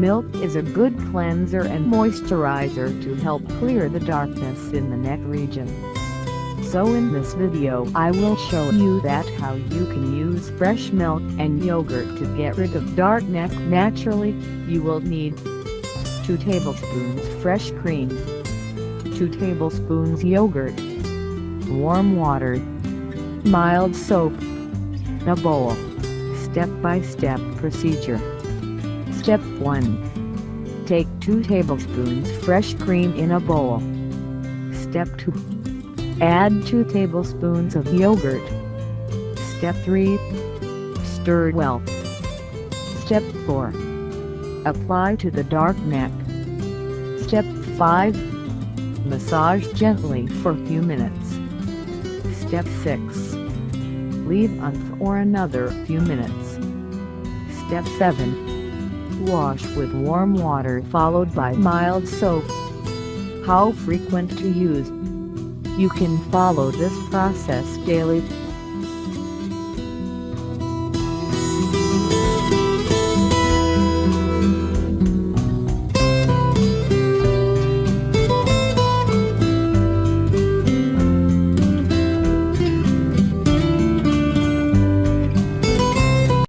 milk is a good cleanser and moisturizer to help clear the darkness in the neck region. So in this video I will show you that how you can use fresh milk and yogurt to get rid of dark neck naturally. You will need 2 tablespoons fresh cream, 2 tablespoons yogurt, warm water, mild soap, a bowl. Step-by-step procedure. Step 1. Take 2 tablespoons fresh cream in a bowl. Step 2. Add 2 tablespoons of yogurt. Step 3. Stir well. Step 4. Apply to the dark neck. Step 5. Massage gently for a few minutes. Step 6. Leave on for another few minutes. Step 7. Wash with warm water followed by mild soap. How frequent to use? You can follow this process daily.